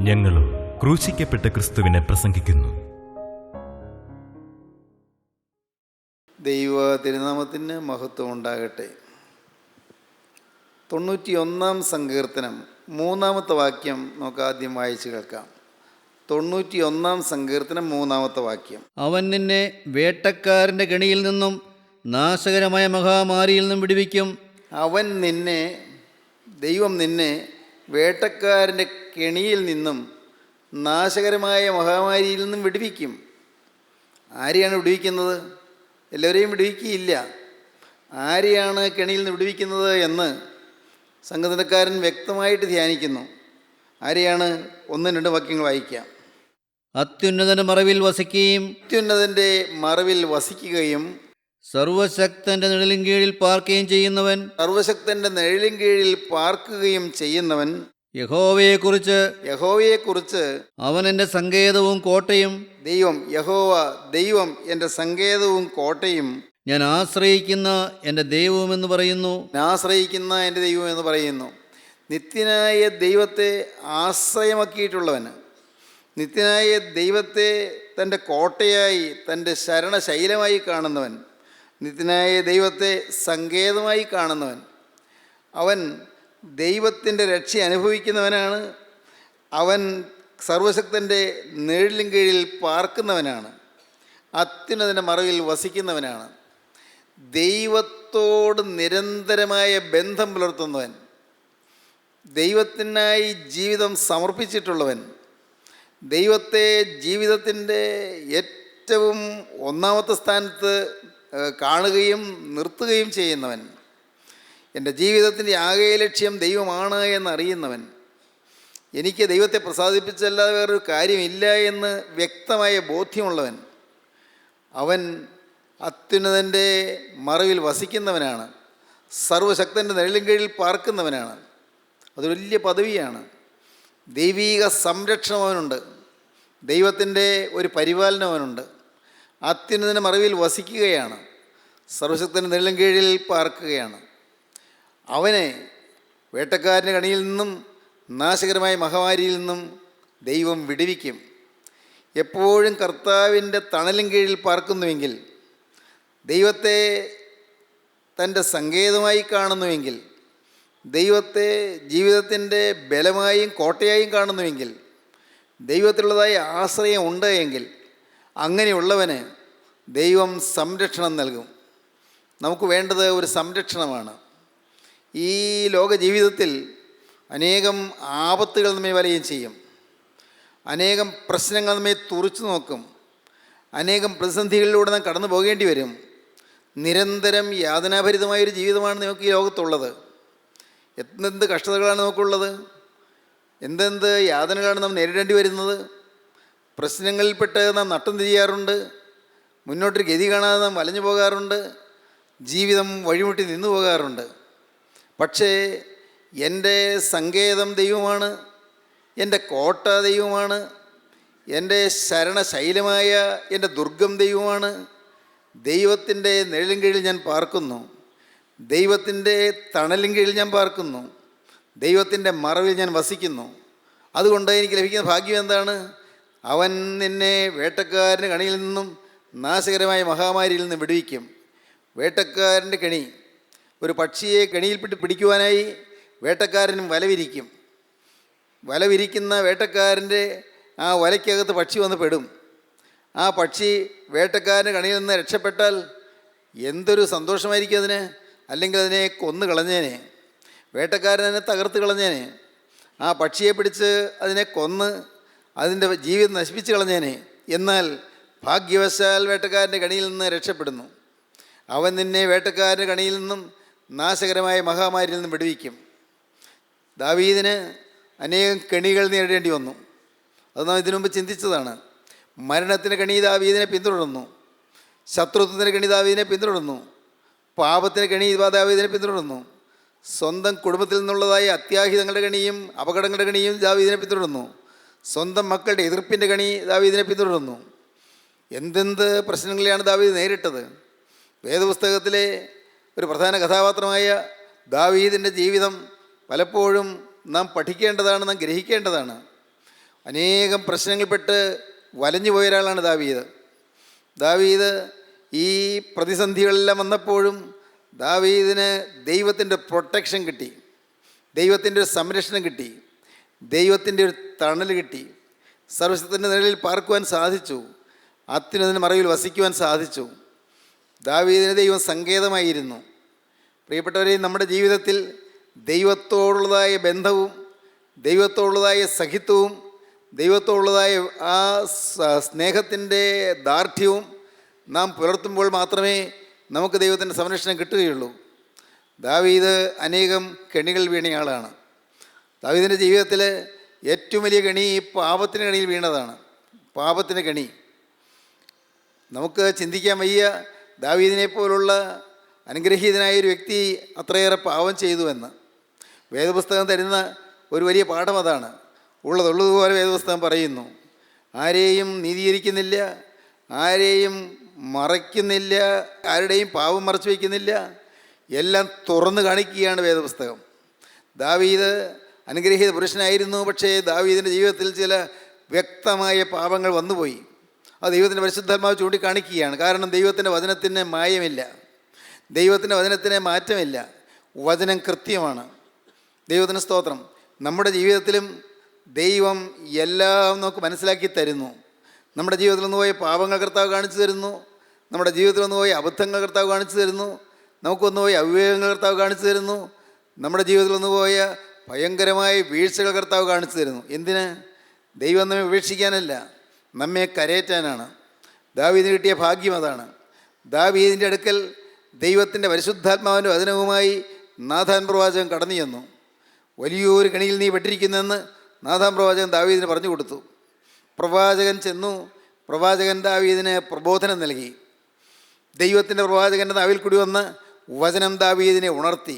ഞങ്ങളും ക്രൂശിക്കപ്പെട്ട ക്രിസ്തുവിനെ പ്രസംഗിക്കുന്നു. ദൈവ തിരുനാമത്തിന് മഹത്വം ഉണ്ടാകട്ടെ. 91 സങ്കീർത്തനം 3 വാക്യം നമുക്ക് ആദ്യം വായിച്ചു കേൾക്കാം. 91 സങ്കീർത്തനം 3 വാക്യം. അവൻ നിന്നെ വേട്ടക്കാരൻ്റെ കെണിയിൽ നിന്നും നാശകരമായ മഹാമാരിയിൽ നിന്നും വിടുവിക്കും. അവൻ നിന്നെ, ദൈവം നിന്നെ വേട്ടക്കാരൻ്റെ കെണിയിൽ നിന്നും നാശകരമായ മഹാമാരിയിൽ നിന്നും വിടുവിക്കും. ആരെയാണ് വിടുവിക്കുന്നത്? എല്ലാവരെയും വിടുവിക്കുകയില്ല. ആരെയാണ് കെണിയിൽ നിന്ന് വിടുവിക്കുന്നത് എന്ന് സംഗീതക്കാരൻ വ്യക്തമായിട്ട് ധ്യാനിക്കുന്നു. ആരെയാണ്? 1-2 വാക്യങ്ങൾ വായിക്കാം. അത്യുന്നതൻ്റെ മറവിൽ വസിക്കുകയും അത്യുന്നതൻ്റെ മറവിൽ വസിക്കുകയും സർവശക്തൻ്റെ നിഴലിൻ കീഴിൽ പാർക്കുകയും ചെയ്യുന്നവൻ. സർവശക്തൻ്റെ നിഴലിൻ കീഴിൽ പാർക്കുകയും ചെയ്യുന്നവൻ. യഹോവയെക്കുറിച്ച് അവൻ എൻ്റെ സങ്കേതവും കോട്ടയും. ദൈവം, യഹോവ ദൈവം എൻ്റെ സങ്കേതവും കോട്ടയും, ഞാൻ ആശ്രയിക്കുന്ന എൻ്റെ ദൈവമെന്ന് പറയുന്നു. ആശ്രയിക്കുന്ന എൻ്റെ ദൈവം എന്ന് പറയുന്നു. നിത്യനായ ദൈവത്തെ ആശ്രയമാക്കിയിട്ടുള്ളവന്, നിത്യനായ ദൈവത്തെ തൻ്റെ കോട്ടയായി, തൻ്റെ ശരണശൈലമായി കാണുന്നവൻ, നിത്യനായ ദൈവത്തെ സങ്കേതമായി കാണുന്നവൻ, അവൻ ദൈവത്തിൻ്റെ രക്ഷ അനുഭവിക്കുന്നവനാണ്. അവൻ സർവശക്തൻ്റെ നിഴലിൻ കീഴിൽ പാർക്കുന്നവനാണ്. അത്യുന്നതൻ്റെ മറവിൽ വസിക്കുന്നവനാണ്. ദൈവത്തോട് നിരന്തരമായ ബന്ധം പുലർത്തുന്നവൻ, ദൈവത്തിനായി ജീവിതം സമർപ്പിച്ചിട്ടുള്ളവൻ, ദൈവത്തെ ജീവിതത്തിൻ്റെ ഏറ്റവും ഒന്നാമത്തെ സ്ഥാനത്ത് കാണുകയും നിർത്തുകയും ചെയ്യുന്നവൻ, എൻ്റെ ജീവിതത്തിൻ്റെ ആകെ ലക്ഷ്യം ദൈവമാണ് എന്നറിയുന്നവൻ, എനിക്ക് ദൈവത്തെ പ്രസാദിപ്പിച്ചല്ലാതെ വേറൊരു കാര്യമില്ല എന്ന് വ്യക്തമായ ബോധ്യമുള്ളവൻ, അവൻ അത്യുന്നതൻ്റെ മറവിൽ വസിക്കുന്നവനാണ്. സർവശക്തൻ്റെ നിഴലിൻ കീഴിൽ പാർക്കുന്നവനാണ്. അതൊരു വലിയ പദവിയാണ്. ദൈവീക സംരക്ഷണം അവനുണ്ട്. ദൈവത്തിൻ്റെ ഒരു പരിപാലനം അവനുണ്ട്. അത്യുന്നതൻ്റെ മറവിൽ വസിക്കുകയാണ്. സർവശക്തൻ്റെ നിഴലിൻ കീഴിൽ പാർക്കുകയാണ്. അവനെ വേട്ടക്കാരൻ്റെ കണിയിൽ നിന്നും നാശകരമായ മഹാമാരിയിൽ നിന്നും ദൈവം വിടുവിക്കും. എപ്പോഴും കർത്താവിൻ്റെ തണലിൻ കീഴിൽ പാർക്കുന്നുവെങ്കിൽ, ദൈവത്തെ തൻ്റെ സങ്കേതമായി കാണുന്നുവെങ്കിൽ, ദൈവത്തെ ജീവിതത്തിൻ്റെ ബലമായും കോട്ടയായും കാണുന്നുവെങ്കിൽ, ദൈവത്തിലുള്ളതായ ആശ്രയം ഉണ്ട് എങ്കിൽ, അങ്ങനെയുള്ളവന് ദൈവം സംരക്ഷണം നൽകും. നമുക്ക് വേണ്ടത് ഒരു സംരക്ഷണമാണ്. ഈ ലോക ജീവിതത്തിൽ അനേകം ആപത്തുകൾ നമ്മെ വലയം ചെയ്യും. അനേകം പ്രശ്നങ്ങൾ നമ്മെ തുറച്ചു നോക്കും. അനേകം പ്രതിസന്ധികളിലൂടെ നാം കടന്നു പോകേണ്ടി വരും. നിരന്തരം യാതനാഭരിതമായൊരു ജീവിതമാണ് നമുക്ക് ഈ ലോകത്തുള്ളത്. എന്തെന്ത് കഷ്ടതകളാണ് നമുക്കുള്ളത്, എന്തെന്ത് യാതനകളാണ് നാം നേരിടേണ്ടി വരുന്നത്. പ്രശ്നങ്ങളിൽപ്പെട്ട് നാം നട്ടം തിരിയാറുണ്ട്. മുന്നോട്ടൊരു ഗതി കാണാതെ നാം വലഞ്ഞു പോകാറുണ്ട്. ജീവിതം വഴിമുട്ടി നിന്നു പോകാറുണ്ട്. പക്ഷേ എൻ്റെ സങ്കേതം ദൈവമാണ്, എൻ്റെ കോട്ട ദൈവമാണ്, എൻ്റെ ശരണശൈലമായ എൻ്റെ ദുർഗം ദൈവമാണ്. ദൈവത്തിൻ്റെ നിഴലിൻ കീഴിൽ ഞാൻ പാർക്കുന്നു. ദൈവത്തിൻ്റെ തണലിൻ കീഴിൽ ഞാൻ പാർക്കുന്നു. ദൈവത്തിൻ്റെ മറവിൽ ഞാൻ വസിക്കുന്നു. അതുകൊണ്ട് എനിക്ക് ലഭിക്കുന്ന ഭാഗ്യം എന്താണ്? അവൻ നിന്നെ വേട്ടക്കാരൻ്റെ കണിയിൽ നിന്നും നാശകരമായ മഹാമാരിയിൽ നിന്ന് വിടുവിക്കും. വേട്ടക്കാരൻ്റെ കെണി, ഒരു പക്ഷിയെ കെണിയിൽപ്പെട്ട് പിടിക്കുവാനായി വേട്ടക്കാരനും വലവിരിക്കും. വലവിരിക്കുന്ന വേട്ടക്കാരൻ്റെ ആ വലയ്ക്കകത്ത് പക്ഷി വന്ന് പെടും. ആ പക്ഷി വേട്ടക്കാരൻ്റെ കണിയിൽ നിന്ന് രക്ഷപ്പെട്ടാൽ എന്തൊരു സന്തോഷമായിരിക്കും അതിന്. അല്ലെങ്കിൽ അതിനെ കൊന്നു കളഞ്ഞേനെ, വേട്ടക്കാരൻ അതിനെ തകർത്ത് കളഞ്ഞേനെ. ആ പക്ഷിയെ പിടിച്ച് അതിനെ കൊന്ന് അതിൻ്റെ ജീവിതം നശിപ്പിച്ച് കളഞ്ഞേനെ. എന്നാൽ ഭാഗ്യവശാൽ വേട്ടക്കാരൻ്റെ കണിയിൽ നിന്ന് രക്ഷപ്പെടുന്നു. അവൻ നിന്നെ വേട്ടക്കാരൻ്റെ കണിയിൽ നിന്നും നാശകരമായ മഹാമാരിയിൽ നിന്നും വിടുവിക്കും. ദാവീദിന് അനേകം കെണികൾ നേരിടേണ്ടി വന്നു. അത് നാം ഇതിനു മുമ്പ് ചിന്തിച്ചതാണ്. മരണത്തിൻ്റെ കെണി ദാവീദിനെ പിന്തുടർന്നു. ശത്രുത്വത്തിൻ്റെ കെണി ദാവീദിനെ പിന്തുടർന്നു. പാപത്തിൻ്റെ കെണി ദാവീദിനെ പിന്തുടർന്നു. സ്വന്തം കുടുംബത്തിൽ നിന്നുള്ളതായ അത്യാഹിതങ്ങളുടെ കെണിയും അപകടങ്ങളുടെ കെണിയും ദാവീദിനെ പിന്തുടർന്നു. സ്വന്തം മക്കളുടെ എതിർപ്പിൻ്റെ കെണി ദാവീദിനെ പിന്തുടർന്നു. എന്തെന്ത് പ്രശ്നങ്ങളെയാണ് ദാവീദ് നേരിട്ടത്. വേദപുസ്തകത്തിലെ ഒരു പ്രധാന കഥാപാത്രമായ ദാവീദിൻ്റെ ജീവിതം പലപ്പോഴും നാം പഠിക്കേണ്ടതാണ്, നാം ഗ്രഹിക്കേണ്ടതാണ്. അനേകം പ്രശ്നങ്ങളിൽപ്പെട്ട് വലഞ്ഞു പോയ ഒരാളാണ് ദാവീദ്. ദാവീദ് ഈ പ്രതിസന്ധികളെല്ലാം വന്നപ്പോഴും ദാവീദിന് ദൈവത്തിൻ്റെ പ്രൊട്ടക്ഷൻ കിട്ടി, ദൈവത്തിൻ്റെ ഒരു സംരക്ഷണം കിട്ടി, ദൈവത്തിൻ്റെ ഒരു തണൽ കിട്ടി. സർവശക്തൻ്റെ നിഴലിൽ പാർക്കുവാൻ സാധിച്ചു, അത്യുന്നതൻ്റെ മറവിൽ വസിക്കുവാൻ സാധിച്ചു. ദാവീദിന് ദൈവം സങ്കേതമായിരുന്നു. പ്രിയപ്പെട്ടവരെ, നമ്മുടെ ജീവിതത്തിൽ ദൈവത്തോടുള്ളതായ ബന്ധവും ദൈവത്തോടുള്ളതായ സഖിത്വവും ദൈവത്തോടുള്ളതായ ആ സ്നേഹത്തിൻ്റെ ദാർഢ്യവും നാം പുലർത്തുമ്പോൾ മാത്രമേ നമുക്ക് ദൈവത്തിൻ്റെ സംരക്ഷണം കിട്ടുകയുള്ളൂ. ദാവീദ് അനേകം കെണികൾ വീണയാളാണ്. ദാവീദിൻ്റെ ജീവിതത്തിൽ ഏറ്റവും വലിയ കെണി പാപത്തിൻ്റെ കെണിയിൽ വീണതാണ്. പാപത്തിൻ്റെ കെണി നമുക്ക് ചിന്തിക്കാൻ വയ്യ. ദാവീദിനെ പോലുള്ള അനുഗ്രഹീതനായ ഒരു വ്യക്തി അത്രയേറെ പാപം ചെയ്തുവെന്ന് വേദപുസ്തകം തരുന്ന ഒരു വലിയ പാഠം അതാണ്. ഉള്ളതുള്ളതുപോലെ വേദപുസ്തകം പറയുന്നു. ആരെയും നീതീകരിക്കുന്നില്ല, ആരെയും മറയ്ക്കുന്നില്ല, ആരുടെയും പാപം മറച്ചു വയ്ക്കുന്നില്ല, എല്ലാം തുറന്നു കാണിക്കുകയാണ് വേദപുസ്തകം. ദാവീദ് അനുഗ്രഹീത പുരുഷനായിരുന്നു. പക്ഷേ ദാവീദിൻ്റെ ജീവിതത്തിൽ ചില വ്യക്തമായ പാപങ്ങൾ വന്നുപോയി. അത് ദൈവത്തിൻ്റെ പരിശുദ്ധാത്മാവ് ചൂണ്ടിക്കാണിക്കുകയാണ്. കാരണം ദൈവത്തിൻ്റെ വചനത്തിന് മായമില്ല, ദൈവത്തിൻ്റെ വചനത്തിന് മാറ്റമില്ല. വചനം കൃത്യമാണ്. ദൈവത്തിന് സ്തോത്രം. നമ്മുടെ ജീവിതത്തിലും ദൈവം എല്ലാം നമുക്ക് മനസ്സിലാക്കി തരുന്നു. നമ്മുടെ ജീവിതത്തിൽ നിന്ന് പോയ പാപങ്ങൾ കർത്താവ് കാണിച്ചു തരുന്നു, നമ്മുടെ ജീവിതത്തിൽ നിന്ന് പോയ അബദ്ധങ്ങൾ കർത്താവ് കാണിച്ചു തരുന്നു, നമുക്കൊന്ന് പോയ അവിവേകങ്ങൾ കർത്താവ് കാണിച്ചു തരുന്നു, നമ്മുടെ ജീവിതത്തിൽ നിന്ന് പോയ ഭയങ്കരമായ വീഴ്ചകൾ കർത്താവ് കാണിച്ചു തരുന്നു. എന്തിന്? ദൈവം നമ്മെ ഉപേക്ഷിക്കാനല്ല, നമ്മെ കരയേറ്റാനാണ്. ദാവീദിന് കിട്ടിയ ഭാഗ്യം അതാണ്. ദാവീദിൻ്റെ അടുക്കൽ ദൈവത്തിൻ്റെ പരിശുദ്ധാത്മാവിൻ്റെ വചനവുമായി നാഥാൻ പ്രവാചകൻ കടന്നു ചെന്നു. വലിയൊരു കെണിയിൽ നീ പെട്ടിരിക്കുന്നെന്ന് നാഥാൻ പ്രവാചകൻ ദാവീദിന് പറഞ്ഞു കൊടുത്തു. പ്രവാചകൻ ചെന്നു. പ്രവാചകൻ ദാവീദിന് പ്രബോധനം നൽകി. ദൈവത്തിൻ്റെ പ്രവാചകൻ്റെ നാവിൽ കൂടി വന്ന് വചനം ദാവീദിനെ ഉണർത്തി.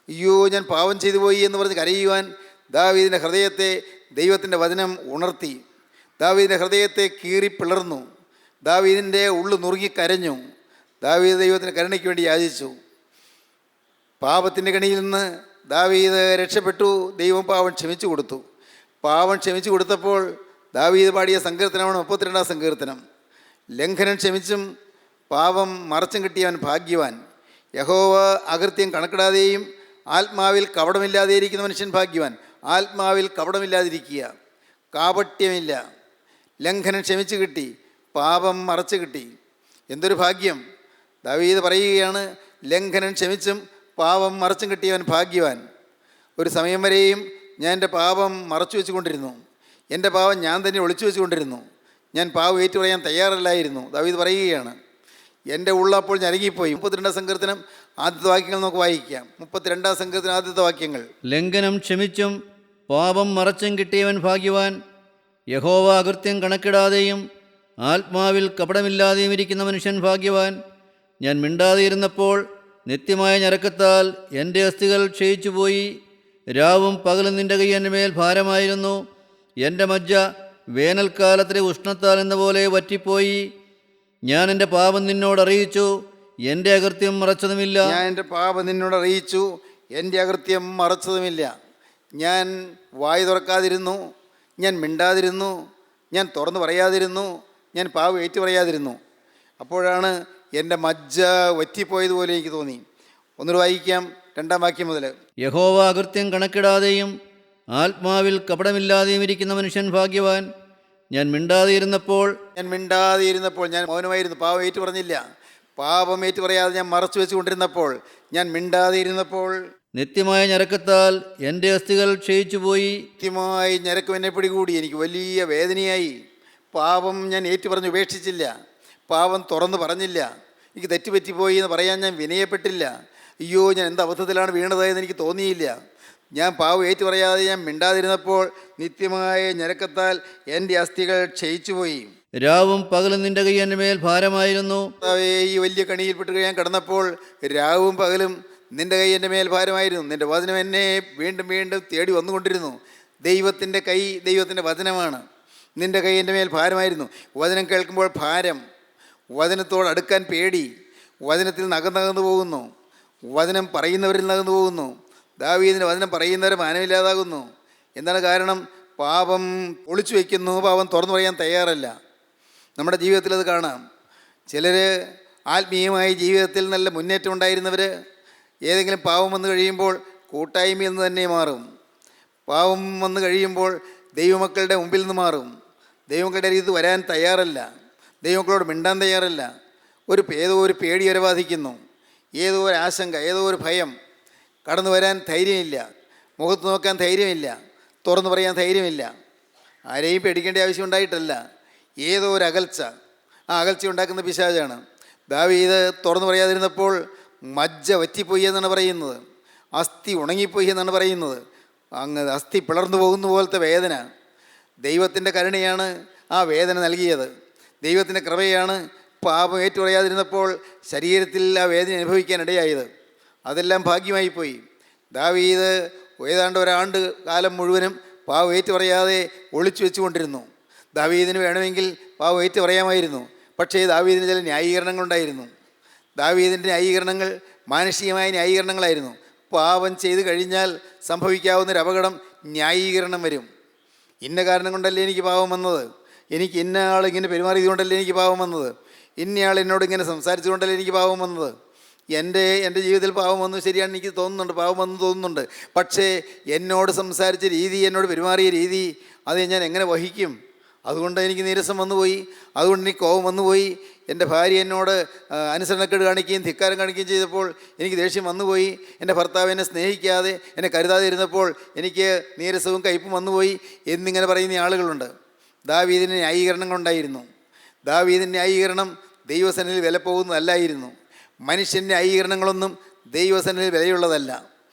അയ്യോ, ഞാൻ പാപം ചെയ്തു പോയി എന്ന് പറഞ്ഞ് കരയുവാൻ ദാവീദിൻ്റെ ഹൃദയത്തെ ദൈവത്തിൻ്റെ വചനം ഉണർത്തി. ദാവീദിൻ്റെ ഹൃദയത്തെ കീറി പിളർന്നു. ദാവീദിൻ്റെ ഉള്ളു നുറുകി കരഞ്ഞു. ദാവീദ് ദൈവത്തിന് കരുണയ്ക്ക് വേണ്ടി യാചിച്ചു. പാപത്തിൻ്റെ കെണിയിൽ നിന്ന് ദാവീദ് രക്ഷപ്പെട്ടു. ദൈവം പാവം ക്ഷമിച്ചു കൊടുത്തു. പാവം ക്ഷമിച്ചു കൊടുത്തപ്പോൾ ദാവീദ് പാടിയ സങ്കീർത്തനമാണ് 32-ാം സങ്കീർത്തനം. ലംഘനം ക്ഷമിച്ചും പാപം മറച്ചും കിട്ടിയവൻ ഭാഗ്യവാൻ. യഹോവ അകൃത്യം കണക്കിടാതെയും ആത്മാവിൽ കപടമില്ലാതെ ഇരിക്കുന്ന മനുഷ്യൻ ഭാഗ്യവാൻ. ആത്മാവിൽ കപടമില്ലാതിരിക്കുക, കാപട്യമില്ല. ലംഘനം ക്ഷമിച്ചു കിട്ടി, പാപം മറച്ചു കിട്ടി. എന്തൊരു ഭാഗ്യം! ദാവീദ് പറയുകയാണ്, ലംഘനം ക്ഷമിച്ചും പാപം മറച്ചും കിട്ടിയവൻ ഭാഗ്യവാൻ. ഒരു സമയം വരെയും ഞാൻ എൻ്റെ പാപം മറച്ചു വെച്ചുകൊണ്ടിരുന്നു, എൻ്റെ പാപം ഞാൻ തന്നെ ഒളിച്ചു വെച്ചുകൊണ്ടിരുന്നു, ഞാൻ പാപം ഏറ്റു പറയാൻ തയ്യാറല്ലായിരുന്നു. ദാവീദ് പറയുകയാണ്, എൻ്റെ ഉള്ളപ്പോൾ ഞരങ്ങിപ്പോയി. 32-ാം സങ്കീർത്തനം ആദ്യത്തെ വാക്യങ്ങൾ നമുക്ക് വായിക്കാം. 32-ാം സങ്കീർത്തനം ആദ്യത്തെ വാക്യങ്ങൾ. ലംഘനം ക്ഷമിച്ചും പാപം മറച്ചും കിട്ടിയവൻ ഭാഗ്യവാൻ. യഹോവ അകൃത്യം കണക്കിടാതെയും ആത്മാവിൽ കപടമില്ലാതെയും ഇരിക്കുന്ന മനുഷ്യൻ ഭാഗ്യവാൻ. ഞാൻ മിണ്ടാതെയിരുന്നപ്പോൾ നിത്യമായ ഞരക്കത്താൽ എൻ്റെ അസ്ഥികൾ ക്ഷയിച്ചുപോയി. രാവും പകലും നിൻ്റെ കൈ എൻ്റെ മേൽ ഭാരമായിരുന്നു. എൻ്റെ മജ്ജ വേനൽക്കാലത്തിലെ ഉഷ്ണത്താൽ എന്ന പോലെ വറ്റിപ്പോയി. ഞാൻ എൻ്റെ പാപം നിന്നോട് അറിയിച്ചു, എൻ്റെ അകൃത്യം മറച്ചതുമില്ല. ഞാൻ എൻ്റെ പാപം നിന്നോട് അറിയിച്ചു, എൻ്റെ അകൃത്യം മറച്ചതുമില്ല. ഞാൻ വായി തുറക്കാതിരുന്നു, ഞാൻ മിണ്ടാതിരുന്നു, ഞാൻ തുറന്നു പറയാതിരുന്നു, ഞാൻ പാപം ഏറ്റു പറയാതിരുന്നു. അപ്പോഴാണ് എൻ്റെ മജ്ജ വറ്റിപ്പോയതുപോലെ എനിക്ക് തോന്നി. ഒന്നുകൂടെ വായിക്കാം, 2-ാം വാക്യം മുതൽ. യഹോവ അകൃത്യം കണക്കിടാതെയും ആത്മാവിൽ കപടമില്ലാതെയും ഇരിക്കുന്ന മനുഷ്യൻ ഭാഗ്യവാൻ. ഞാൻ മിണ്ടാതെയിരുന്നപ്പോൾ ഞാൻ മൗനമായിരുന്നു, പാപം ഏറ്റു പറഞ്ഞില്ല. പാപം ഏറ്റു പറയാതെ ഞാൻ മറച്ചു വെച്ചുകൊണ്ടിരുന്നപ്പോൾ, ഞാൻ മിണ്ടാതെയിരുന്നപ്പോൾ നിത്യമായ ഞരക്കത്താൽ എൻ്റെ അസ്ഥികൾ ക്ഷയിച്ചുപോയി. നിത്യമായി ഞരക്കം എന്നെ പിടികൂടി. എനിക്ക് വലിയ വേദനയായി. പാപം ഞാൻ ഏറ്റു പറഞ്ഞ് ഉപേക്ഷിച്ചില്ല, പാപം തുറന്നു പറഞ്ഞില്ല, എനിക്ക് തെറ്റുപറ്റിപ്പോയി എന്ന് പറയാൻ ഞാൻ വിനയപ്പെട്ടില്ല. അയ്യോ, ഞാൻ എന്ത് അബദ്ധത്തിലാണ് വീണതായെന്ന് എനിക്ക് തോന്നിയില്ല. ഞാൻ പാവം ഏറ്റു പറയാതെ ഞാൻ മിണ്ടാതിരുന്നപ്പോൾ നിത്യമായ ഞരക്കത്താൽ എൻ്റെ അസ്ഥികൾ ക്ഷയിച്ചുപോയി. രാവും പകലും നിൻ്റെ കൈ എൻ്റെ മേൽ ഭാരമായിരുന്നു. ഈ വലിയ കണിയിൽപ്പെട്ട് ഞാൻ കിടന്നപ്പോൾ രാവും പകലും നിൻ്റെ കൈ എൻ്റെ മേൽ ഭാരമായിരുന്നു. നിൻ്റെ വചനം എന്നെ വീണ്ടും വീണ്ടും തേടി വന്നുകൊണ്ടിരുന്നു. ദൈവത്തിൻ്റെ കൈ, ദൈവത്തിൻ്റെ വചനമാണ്. നിൻ്റെ കൈ എൻ്റെ മേൽ ഭാരമായിരുന്നു. വചനം കേൾക്കുമ്പോൾ ഭാരം, വചനത്തോട് അടുക്കാൻ പേടി, വചനത്തിൽ നകന്നു പോകുന്നു, വചനം പറയുന്നവരിൽ നകന്നു പോകുന്നു. ദാവീദിൻ്റെ വചനം പറയുന്നവരെ മാനമില്ലാതാകുന്നു. എന്താണ് കാരണം? പാപം ഒളിച്ചു വയ്ക്കുന്നു, പാപം തുറന്നു പറയാൻ തയ്യാറല്ല. നമ്മുടെ ജീവിതത്തിൽ അത് കാണാം. ചിലർ ആത്മീയമായ ജീവിതത്തിൽ നല്ല മുന്നേറ്റം ഉണ്ടായിരുന്നവർ ഏതെങ്കിലും പാവം വന്നു കഴിയുമ്പോൾ കൂട്ടായ്മയിൽ നിന്ന് തന്നെ മാറും. പാവം വന്നു കഴിയുമ്പോൾ ദൈവമക്കളുടെ മുമ്പിൽ നിന്ന് മാറും. ദൈവമക്കളുടെ അരികത്ത് വരാൻ തയ്യാറല്ല, ദൈവമക്കളോട് മിണ്ടാൻ തയ്യാറല്ല. ഏതോ ഒരു പേടി വരെ ബാധിക്കുന്നു, ഏതോ ഒരു ആശങ്ക, ഏതോ ഒരു ഭയം. കടന്നു വരാൻ ധൈര്യമില്ല, മുഖത്ത് നോക്കാൻ ധൈര്യമില്ല, തുറന്നു പറയാൻ ധൈര്യമില്ല. ആരെയും പേടിക്കേണ്ട ആവശ്യം ഉണ്ടായിട്ടല്ല, ഏതോ ഒരു അകൽച്ച. ആ അകൽച്ച ഉണ്ടാക്കുന്ന പിശാചാണ്. ദാവീദ് തുറന്നു പറയാതിരുന്നപ്പോൾ മജ്ജ വറ്റിപ്പോയി എന്നാണ് പറയുന്നത്, അസ്ഥി ഉണങ്ങിപ്പോയി എന്നാണ് പറയുന്നത്. അങ്ങ് അസ്ഥി പിളർന്നു പോകുന്ന പോലത്തെ വേദന. ദൈവത്തിൻ്റെ കരുണയാണ് ആ വേദന നൽകിയത്. ദൈവത്തിൻ്റെ കൃപയാണ് പാപം ഏറ്റുപറയാതിരുന്നപ്പോൾ ശരീരത്തിൽ ആ വേദന അനുഭവിക്കാനിടയായത്. അതെല്ലാം ഭാഗ്യമായിപ്പോയി. ദാവീദ് ഏതാണ്ട് ഒരാണ്ട് കാലം മുഴുവനും പാവം ഏറ്റുപറയാതെ ഒളിച്ചു വെച്ചുകൊണ്ടിരുന്നു. ദാവീദിന് വേണമെങ്കിൽ പാവം ഏറ്റുപറയാമായിരുന്നു. പക്ഷേ ദാവീദിന് ചില ന്യായീകരണങ്ങളുണ്ടായിരുന്നു. ദാവീദിൻ്റെ ന്യായീകരണങ്ങൾ മാനുഷികമായ ന്യായീകരണങ്ങളായിരുന്നു. പാപം ചെയ്തു കഴിഞ്ഞാൽ സംഭവിക്കാവുന്നൊരു അപകടം ന്യായീകരണം വരും. ഇന്ന കാരണം കൊണ്ടല്ലേ എനിക്ക് പാപം വന്നത്, എനിക്ക് ഇന്ന ആൾ ഇങ്ങനെ പെരുമാറിയതുകൊണ്ടല്ലേ എനിക്ക് പാപം വന്നത്, ഇന്നയാൾ എന്നോട് ഇങ്ങനെ സംസാരിച്ചുകൊണ്ടല്ലേ എനിക്ക് പാപം വന്നത്. എൻ്റെ ജീവിതത്തിൽ പാപം വന്നു, ശരിയാണ്, എനിക്ക് തോന്നുന്നുണ്ട്, പാപം വന്നു തോന്നുന്നുണ്ട്. പക്ഷേ എന്നോട് സംസാരിച്ച രീതി, എന്നോട് പെരുമാറിയ രീതി, അത് ഞാൻ എങ്ങനെ വഹിക്കും? അതുകൊണ്ട് എനിക്ക് നീരസം വന്നുപോയി, അതുകൊണ്ട് എനിക്ക് കോപം വന്നുപോയി. എൻ്റെ ഭാര്യ എന്നോട് അനുസരണക്കേട് കാണിക്കുകയും ധിക്കാരം കാണിക്കുകയും ചെയ്തപ്പോൾ എനിക്ക് ദേഷ്യം വന്നുപോയി. എൻ്റെ ഭർത്താവ് എന്നെ സ്നേഹിക്കാതെ, എന്നെ കരുതാതെ ഇരുന്നപ്പോൾ എനിക്ക് നീരസവും കയ്പും വന്നുപോയി എന്നിങ്ങനെ പറയുന്ന ആളുകളുണ്ട്. ദാവീദിന് ന്യായീകരണങ്ങളുണ്ടായിരുന്നു. ദാവീദിൻ്റെ ന്യായീകരണം ദൈവസന്നിധിയിൽ വില പോകുന്നതല്ലായിരുന്നു. മനുഷ്യൻ്റെ ന്യായീകരണങ്ങളൊന്നും ദൈവസന്നിധിയിൽ വിലയുള്ളതല്ല.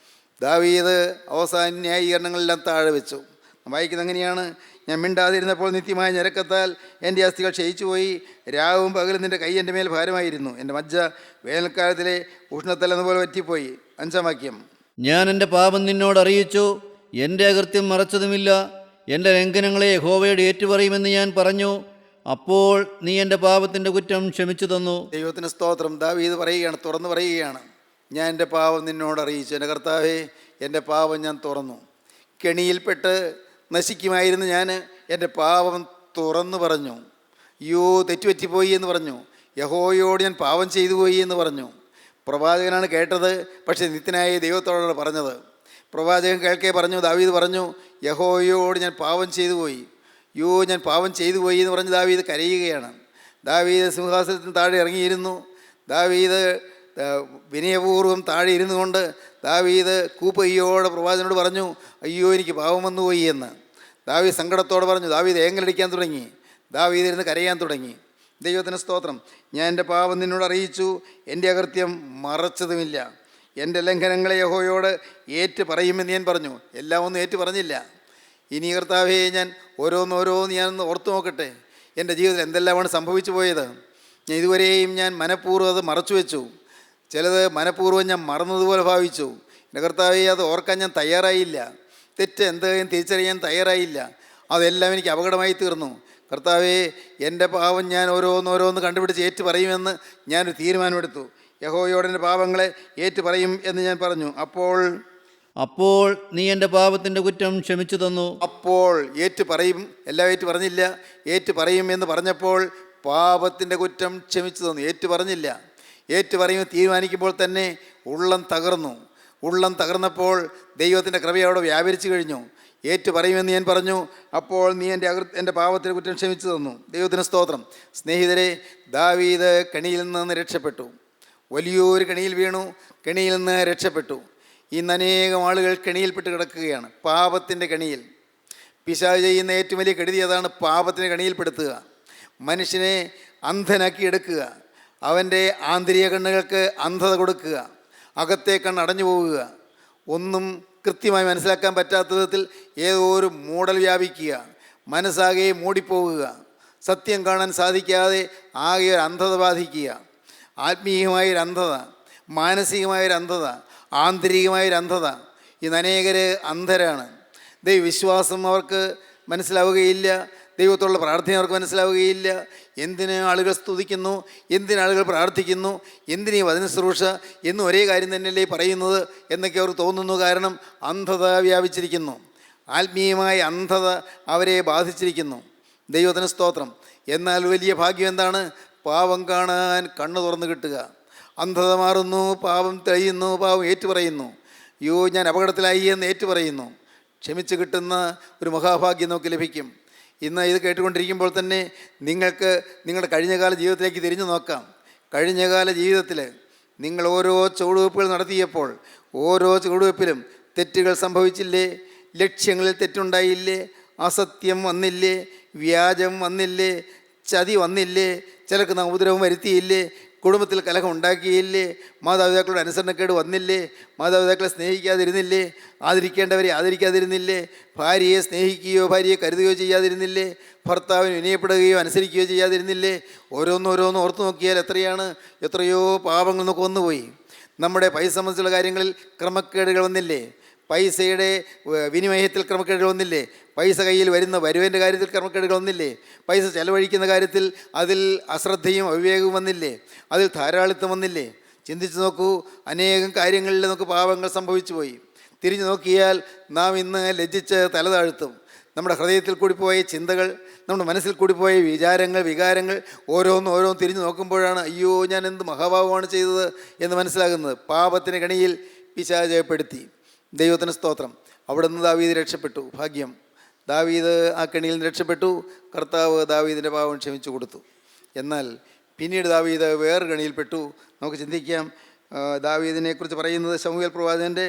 ദാവീദ് അവസാന ന്യായീകരണങ്ങളെല്ലാം താഴെ വെച്ചു. വായിക്കുന്നത് അങ്ങനെയാണ്: ഞാൻ മിണ്ടാതിരുന്നപ്പോൾ നിത്യമായ ഞരക്കത്താൽ എൻ്റെ അസ്ഥികൾ ക്ഷയിച്ചുപോയി. രാവും പകലും നിൻ്റെ കൈ എൻ്റെ മേൽ ഭാരമായിരുന്നു. എൻ്റെ മജ്ജ വേനൽക്കാലത്തിലെ ഉഷ്ണത്തലെന്നപോലെ പറ്റിപ്പോയി. 5-ാം വാക്യം: ഞാൻ എൻ്റെ പാപം നിന്നോട് അറിയിച്ചു, എൻ്റെ അകൃത്യം മറച്ചതുമില്ല. എൻ്റെ ലംഘനങ്ങളെ യഹോവയോട് ഏറ്റുപറയുമെന്ന് ഞാൻ പറഞ്ഞു. അപ്പോൾ നീ എൻ്റെ പാപത്തിൻ്റെ കുറ്റം ക്ഷമിച്ചു തന്നു. ദൈവത്തിന് സ്തോത്രം. ദാവീദ് പറയുകയാണ്, തുറന്നു പറയുകയാണ്, ഞാൻ എൻ്റെ പാപം നിന്നോട് അറിയിച്ചു. എൻ്റെ കർത്താവേ, എൻ്റെ പാപം ഞാൻ തുറന്നു. കെണിയിൽപ്പെട്ട് നശിക്കുമായിരുന്നു ഞാൻ എൻ്റെ പാപം തുറന്നു പറഞ്ഞു. അയ്യോ, തെറ്റുപറ്റിപ്പോയി എന്ന് പറഞ്ഞു. യഹോവയോട് ഞാൻ പാപം ചെയ്തു പോയി എന്ന് പറഞ്ഞു. പ്രവാചകനാണ് കേട്ടത്, പക്ഷേ നിത്യനായ ദൈവത്തോടാണ് പറഞ്ഞത്. പ്രവാചകൻ കേൾക്കേ പറഞ്ഞു, ദാവീദ് പറഞ്ഞു, യഹോവയോട് ഞാൻ പാപം ചെയ്തു പോയി. യോ, ഞാൻ പാപം ചെയ്തു പോയി എന്ന് പറഞ്ഞ് ദാവീദ് കരയുകയാണ്. ദാവീദ് സിംഹാസനത്തിന് താഴെ ഇറങ്ങിയിരുന്നു. ദാവീദ് വിനയപൂർവ്വം താഴെ ഇരുന്നു കൊണ്ട് ദാവീദ് കൂപ്പയ്യോടെ പ്രവാചകനോട് പറഞ്ഞു, അയ്യോ, എനിക്ക് പാപം വന്നുപോയി എന്ന്. ദാവീദ് സങ്കടത്തോടെ പറഞ്ഞു. ദാവീദ് ഏങ്ങലടിക്കാൻ തുടങ്ങി. ദാവീദ് ഇരുന്ന് കരയാൻ തുടങ്ങി. ദൈവത്തിന് സ്തോത്രം. ഞാൻ എൻ്റെ പാപം നിന്നോട് അറിയിച്ചു, എൻ്റെ അകൃത്യം മറച്ചതുമില്ല. എൻ്റെ ലംഘനങ്ങളെ യഹോവയോട് ഏറ്റു പറയുമെന്ന് ഞാൻ പറഞ്ഞു. എല്ലാം ഒന്നും ഏറ്റു പറഞ്ഞില്ല. ഇനി കർത്താവേ, ഞാൻ ഓരോന്നോരോന്ന് ഞാനൊന്ന് ഓർത്തു നോക്കട്ടെ. എൻ്റെ ജീവിതത്തിൽ എന്തെല്ലാമാണ് സംഭവിച്ചു പോയത്. ഞാൻ ഇതുവരെയും ഞാൻ മനഃപൂർവ്വം അത് മറച്ചു വെച്ചു. ചിലത് മനഃപൂർവ്വം ഞാൻ മറന്നതുപോലെ ഭാവിച്ചു. എൻ്റെ കർത്താവേ, അത് ഓർക്കാൻ ഞാൻ തയ്യാറായില്ല. തെറ്റ് എന്തെങ്കിലും തിരിച്ചറിയാൻ തയ്യാറായില്ല. അതെല്ലാം എനിക്ക് അപകടമായി തീർന്നു. കർത്താവേ, എൻ്റെ പാപം ഞാൻ ഓരോന്നോരോന്ന് കണ്ടുപിടിച്ച് ഏറ്റു പറയുമെന്ന് ഞാനൊരു തീരുമാനമെടുത്തു. യഹോവയോട് എൻ്റെ പാപങ്ങളെ ഏറ്റു പറയും എന്ന് ഞാൻ പറഞ്ഞു. അപ്പോൾ നീ എൻ്റെ പാപത്തിൻ്റെ കുറ്റം ക്ഷമിച്ചു തന്നു. അപ്പോൾ ഏറ്റു പറയും, എല്ലാം ഏറ്റു പറഞ്ഞില്ല. ഏറ്റു പറയും എന്ന് പറഞ്ഞപ്പോൾ പാപത്തിൻ്റെ കുറ്റം ക്ഷമിച്ചു തന്നു. ഏറ്റു പറഞ്ഞില്ല. ഏറ്റു പറയുമെന്ന് തീരുമാനിക്കുമ്പോൾ തന്നെ ഉള്ളം തകർന്നു. ഉള്ളം തകർന്നപ്പോൾ ദൈവത്തിൻ്റെ കൃപ അവിടെ വ്യാപരിച്ചു കഴിഞ്ഞു. ഏറ്റു പറയുമെന്ന് ഞാൻ പറഞ്ഞു. അപ്പോൾ നീ എൻ്റെ പാപത്തിൻ്റെ കുറ്റം ക്ഷമിച്ചു തന്നു. ദൈവത്തിന് സ്തോത്രം. സ്നേഹിതരെ, ദാവീദ് കെണിയിൽ നിന്ന് രക്ഷപ്പെട്ടു. വലിയൊരു കെണിയിൽ വീണു. കെണിയിൽ നിന്ന് രക്ഷപ്പെട്ടു. ഇന്ന് അനേകം ആളുകൾ കെണിയിൽപ്പെട്ട് കിടക്കുകയാണ്. പാപത്തിൻ്റെ കെണിയിൽ. പിശാച് ചെയ്യുന്ന ഏറ്റവും വലിയ കെടുതി അതാണ്, പാപത്തിൻ്റെ കെണിയിൽപ്പെടുത്തുക. മനുഷ്യനെ അന്ധനാക്കി എടുക്കുക. അവൻ്റെ ആന്തരിക കണ്ണുകൾക്ക് അന്ധത കൊടുക്കുക. അകത്തെ കണ്ണ് അടഞ്ഞു പോവുക. ഒന്നും കൃത്യമായി മനസ്സിലാക്കാൻ പറ്റാത്ത വിധത്തിൽ ഏതോ ഒരു മൂടൽ വ്യാപിക്കുക. മനസ്സാകെ മൂടിപ്പോവുക. സത്യം കാണാൻ സാധിക്കാതെ ആകെ ഒരു അന്ധത ബാധിക്കുക. ആത്മീയമായൊരു അന്ധത, മാനസികമായൊരു അന്ധത, ആന്തരികമായൊരു അന്ധത. ഇന്ന് അനേകർ അന്ധരാണ്. ദൈവവിശ്വാസം അവർക്ക് മനസ്സിലാവുകയില്ല. ദൈവത്തോടുള്ള പ്രാർത്ഥന അവർക്ക് മനസ്സിലാവുകയില്ല. എന്തിന് ആളുകൾ സ്തുതിക്കുന്നു, എന്തിന് ആളുകൾ പ്രാർത്ഥിക്കുന്നു, എന്തിനീ വചന ശുശ്രൂഷ എന്ന് ഒരേ കാര്യം തന്നെയല്ലേ പറയുന്നത് എന്നൊക്കെ അവർക്ക് തോന്നുന്നു. കാരണം അന്ധത വ്യാപിച്ചിരിക്കുന്നു. ആത്മീയമായ അന്ധത അവരെ ബാധിച്ചിരിക്കുന്നു. ദൈവത്തിന് സ്തോത്രം. എന്നാൽ വലിയ ഭാഗ്യം എന്താണ്? പാപം കാണാൻ കണ്ണ് തുറന്നു കിട്ടുക. അന്ധത മാറുന്നു, പാപം തെളിയുന്നു, പാപം ഏറ്റുപറയുന്നു. യോ ഞാൻ അപകടത്തിലായി എന്ന് ഏറ്റുപറയുന്നു. ക്ഷമിച്ച് കിട്ടുന്ന ഒരു മഹാഭാഗ്യം നമുക്ക് ലഭിക്കും. ഇന്ന് ഇത് കേട്ടുകൊണ്ടിരിക്കുമ്പോൾ തന്നെ നിങ്ങൾക്ക് നിങ്ങളുടെ കഴിഞ്ഞകാല ജീവിതത്തിലേക്ക് തിരിഞ്ഞു നോക്കാം. കഴിഞ്ഞകാല ജീവിതത്തിൽ നിങ്ങൾ ഓരോ ചുവടുവെപ്പുകൾ നടത്തിയപ്പോൾ ഓരോ ചുവടുവെപ്പിലും തെറ്റുകൾ സംഭവിച്ചില്ലേ? ലക്ഷ്യങ്ങളിൽ തെറ്റുണ്ടായില്ലേ? അസത്യം വന്നില്ലേ? വ്യാജം വന്നില്ലേ? ചതി വന്നില്ലേ? ചിലർക്ക് നാം ഉപദ്രവം വരുത്തിയില്ലേ? കുടുംബത്തിൽ കലഹം ഉണ്ടാക്കിയില്ലേ? മാതാപിതാക്കളുടെ അനുസരണക്കേട് വന്നില്ലേ? മാതാപിതാക്കളെ സ്നേഹിക്കാതിരുന്നില്ലേ? ആദരിക്കേണ്ടവരെ ആദരിക്കാതിരുന്നില്ലേ? ഭാര്യയെ സ്നേഹിക്കുകയോ ഭാര്യയെ കരുതുകയോ ചെയ്യാതിരുന്നില്ലേ? ഭർത്താവിന് വിനയപ്പെടുകയോ അനുസരിക്കുകയോ ചെയ്യാതിരുന്നില്ലേ? ഓരോന്നോരോന്ന് ഓർത്തു നോക്കിയാൽ എത്രയോ പാപങ്ങൾ നമുക്ക് വന്നുപോയി. നമ്മുടെ പൈസ സംബന്ധിച്ചുള്ള കാര്യങ്ങളിൽ ക്രമക്കേടുകൾ വന്നില്ലേ? പൈസയുടെ വിനിമയത്തിൽ ക്രമക്കേടുകൾ വന്നില്ലേ? പൈസ കയ്യിൽ വരുന്ന വരുവൻ്റെ കാര്യത്തിൽ ക്രമക്കേടുകൾ വന്നില്ലേ? പൈസ ചെലവഴിക്കുന്ന കാര്യത്തിൽ അതിൽ അശ്രദ്ധയും അവിവേകവും വന്നില്ലേ? അതിൽ ധാരാളിത്തം വന്നില്ലേ? ചിന്തിച്ചു നോക്കൂ. അനേകം കാര്യങ്ങളിൽ നമുക്ക് പാപങ്ങൾ സംഭവിച്ചു പോയി. തിരിഞ്ഞു നോക്കിയാൽ നാം ഇന്ന് ലജ്ജിച്ച് തല താഴ്ത്തും. നമ്മുടെ ഹൃദയത്തിൽ കൂടി പോയ ചിന്തകൾ, നമ്മുടെ മനസ്സിൽ കൂടി പോയ വികാരങ്ങൾ ഓരോന്നും തിരിഞ്ഞു നോക്കുമ്പോഴാണ് അയ്യോ ഞാൻ എന്ത് മഹാപാപമാണ് ചെയ്തത് എന്ന് മനസ്സിലാകുന്നത്. പാപത്തിന് കണിയിൽ പിശാചപ്പെടുത്തി. ദൈവത്തിന് സ്തോത്രം. അവിടെ നിന്ന് ദാവീദ് രക്ഷപ്പെട്ടു. ഭാഗ്യം. ദാവീദ് ആ കെണിയിൽ നിന്ന് രക്ഷപ്പെട്ടു. കർത്താവ് ദാവീദിൻ്റെ പാപം ക്ഷമിച്ചു കൊടുത്തു. എന്നാൽ പിന്നീട് ദാവീദ് വേറെ കെണിയിൽപ്പെട്ടു. നമുക്ക് ചിന്തിക്കാം. ദാവീദിനെക്കുറിച്ച് പറയുന്നത് ശമൂവേൽ പ്രവാചകൻ്റെ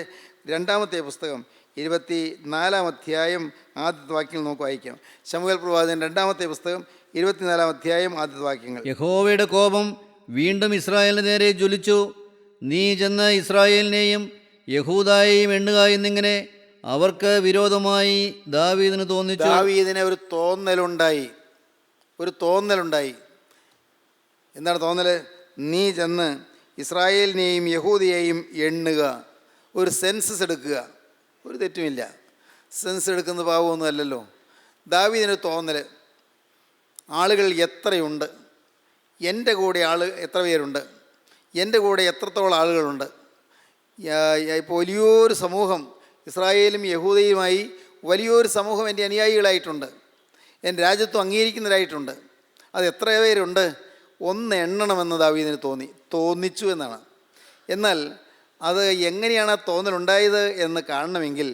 2-ാമത്തെ പുസ്തകം 24-ാം അധ്യായം ആദ്യത്തെ വാക്യങ്ങൾ നമുക്ക് വായിക്കാം. ശമൂവേൽ പ്രവാചകൻ 2-ാമത്തെ പുസ്തകം 24-ാം അധ്യായം ആദ്യത്തെ വാക്യങ്ങൾ. യഹോവയുടെ കോപം വീണ്ടും ഇസ്രായേലിന് നേരെ ജ്വലിച്ചു. നീ ചെന്ന് ഇസ്രായേലിനെയും യഹൂദായെയും എണ്ണുക എന്നിങ്ങനെ അവർക്ക് വിരോധമായി ദാവീദിന് തോന്നിച്ചു. ദാവീദിന് ഒരു തോന്നലുണ്ടായി. എന്താണ് തോന്നൽ? നീ ചെന്ന് ഇസ്രായേലിനെയും യഹൂദയെയും എണ്ണുക. ഒരു സെൻസസ് എടുക്കുക. ഒരു തെറ്റുമില്ല. സെൻസ് എടുക്കുന്ന പാവമൊന്നും അല്ലല്ലോ. ദാവീദിനൊരു തോന്നൽ, ആളുകൾ എത്രയുണ്ട്, എൻ്റെ കൂടെ എത്ര പേരുണ്ട്, എൻ്റെ കൂടെ എത്രത്തോളം ആളുകളുണ്ട്. ഇപ്പോൾ വലിയൊരു സമൂഹം, ഇസ്രായേലും യഹൂദയുമായി വലിയൊരു സമൂഹം എൻ്റെ അനുയായികളായിട്ടുണ്ട്. എൻ്റെ രാജ്യത്വം അംഗീകരിക്കുന്നവരായിട്ടുണ്ട്. അത് എത്ര പേരുണ്ട്? ഒന്ന് എണ്ണണമെന്ന് ദാവീദിന് തോന്നിച്ചു എന്നാണ്. എന്നാൽ അത് എങ്ങനെയാണ് ആ തോന്നലുണ്ടായത് എന്ന് കാണണമെങ്കിൽ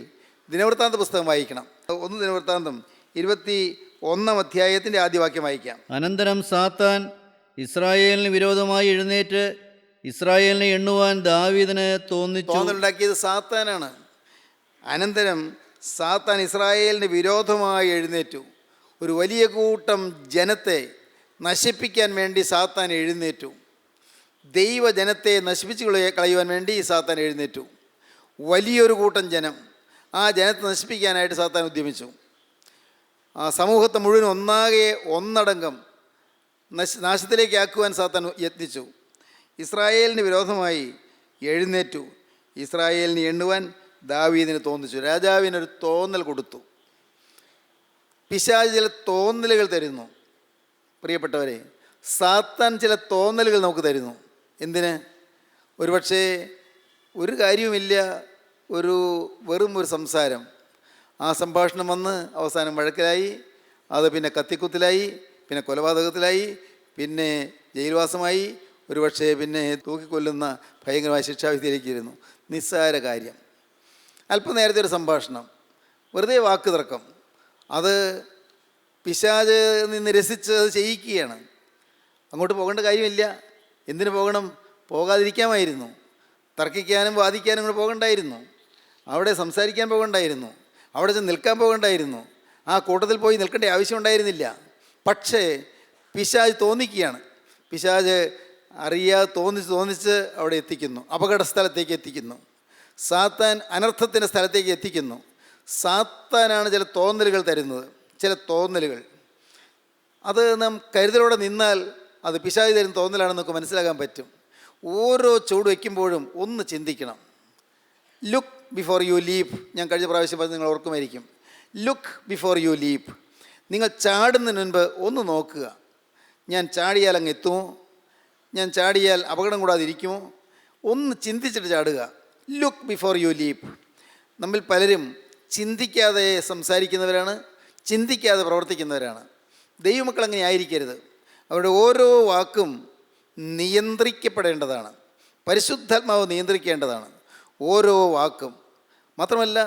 ദിനവൃത്താന്ത പുസ്തകം വായിക്കണം. 1 ദിനവൃത്താന്തം 21-ാം അധ്യായത്തിൻ്റെ ആദ്യ വാക്യം വായിക്കാം. അനന്തരം സാത്താൻ ഇസ്രായേലിന് വിരോധമായി എഴുന്നേറ്റ് ഇസ്രായേലിനെ എണ്ണുവാൻ ദാവീദിന് തോന്നലുണ്ടാക്കിയത് സാത്താനാണ്. അനന്തരം സാത്താൻ ഇസ്രായേലിന് വിരോധമായി എഴുന്നേറ്റു. ഒരു വലിയ കൂട്ടം ജനത്തെ നശിപ്പിക്കാൻ വേണ്ടി സാത്താൻ എഴുന്നേറ്റു. ദൈവജനത്തെ നശിപ്പിച്ച് കളയുവാൻ വേണ്ടി സാത്താൻ എഴുന്നേറ്റു. വലിയൊരു കൂട്ടം ജനം, ആ ജനത്തെ നശിപ്പിക്കാനായിട്ട് സാത്താൻ ഉദ്യമിച്ചു. ആ സമൂഹത്തെ മുഴുവൻ ഒന്നടങ്കം നാശത്തിലേക്ക് ആക്കുവാൻ സാത്താൻ യത്നിച്ചു. ഇസ്രായേലിന് വിരോധമായി എഴുന്നേറ്റു. ഇസ്രായേലിനെ എണ്ണുവാൻ ദാവീദിന് തോന്നിച്ചു. രാജാവിനൊരു തോന്നൽ കൊടുത്തു. പിശാച് ചില തോന്നലുകൾ തരുന്നു. പ്രിയപ്പെട്ടവരെ, സാത്താൻ ചില തോന്നലുകൾ നമുക്ക് തരുന്നു. എന്തിന്? ഒരുപക്ഷേ ഒരു കാര്യവുമില്ല, വെറും ഒരു സംസാരം. ആ സംഭാഷണം വന്ന് അവസാനം വഴക്കിലായി, അത് പിന്നെ കത്തിക്കുത്തിലായി, പിന്നെ കൊലപാതകത്തിലായി, പിന്നെ ജയിൽവാസമായി, ഒരുപക്ഷെ പിന്നെ തൂക്കിക്കൊല്ലുന്ന ഭയങ്കരമായ ശിക്ഷാവിധിയിലേക്കിരുന്നു. നിസ്സാര കാര്യം. അല്പനേരത്തെ ഒരു സംഭാഷണം, വെറുതെ വാക്ക് തർക്കം, അത് പിശാച് നിന്ന് രസിച്ച് അത് ചെയ്യിക്കുകയാണ്. അങ്ങോട്ട് പോകേണ്ട കാര്യമില്ല. എന്തിനു പോകണം? പോകാതിരിക്കാമായിരുന്നു. തർക്കിക്കാനും വാദിക്കാനും കൂടെ പോകണ്ടായിരുന്നു. അവിടെ സംസാരിക്കാൻ പോകണ്ടായിരുന്നു. അവിടെ ചെന്ന് നിൽക്കാൻ പോകണ്ടായിരുന്നു. ആ കൂട്ടത്തിൽ പോയി നിൽക്കേണ്ട ആവശ്യമുണ്ടായിരുന്നില്ല. പക്ഷേ പിശാച് തോന്നിക്കുകയാണ്. പിശാച് അറിയാതെ തോന്നിച്ച് അവിടെ എത്തിക്കുന്നു. അപകട സ്ഥലത്തേക്ക് എത്തിക്കുന്നു. സാത്താൻ അനർത്ഥത്തിൻ്റെ സ്ഥലത്തേക്ക് എത്തിക്കുന്നു. സാത്താനാണ് ചില തോന്നലുകൾ തരുന്നത്. ചില തോന്നലുകൾ അത് നാം കരുതലോടെ നിന്നാൽ അത് പിശാച് തരുന്ന തോന്നലാണെന്ന് നമുക്ക് മനസ്സിലാക്കാൻ പറ്റും. ഓരോ ചുവട് വയ്ക്കുമ്പോഴും ഒന്ന് ചിന്തിക്കണം. Look before you leap. ഞാൻ കഴിഞ്ഞ പ്രാവശ്യം പറഞ്ഞ് നിങ്ങൾ ഓർക്കുമായിരിക്കും. Look before you leap. നിങ്ങൾ ചാടുന്നതിന് മുൻപ് ഒന്ന് നോക്കുക. ഞാൻ ചാടിയാൽ അങ്ങ് എത്തുമോ? ഞാൻ ചാടിയാൽ അപകടം കൂടാതിരിക്കുമോ? ഒന്ന് ചിന്തിച്ചിട്ട് ചാടുക. Look before you leap. നമ്മിൽ പലരും ചിന്തിക്കാതെ സംസാരിക്കുന്നവരാണ്, ചിന്തിക്കാതെ പ്രവർത്തിക്കുന്നവരാണ്. ദൈവമക്കൾ അങ്ങനെ ആയിരിക്കരുത്. അവരുടെ ഓരോ വാക്കും നിയന്ത്രിക്കപ്പെടേണ്ടതാണ്. പരിശുദ്ധാത്മാവ് നിയന്ത്രിക്കേണ്ടതാണ് ഓരോ വാക്കും. മാത്രമല്ല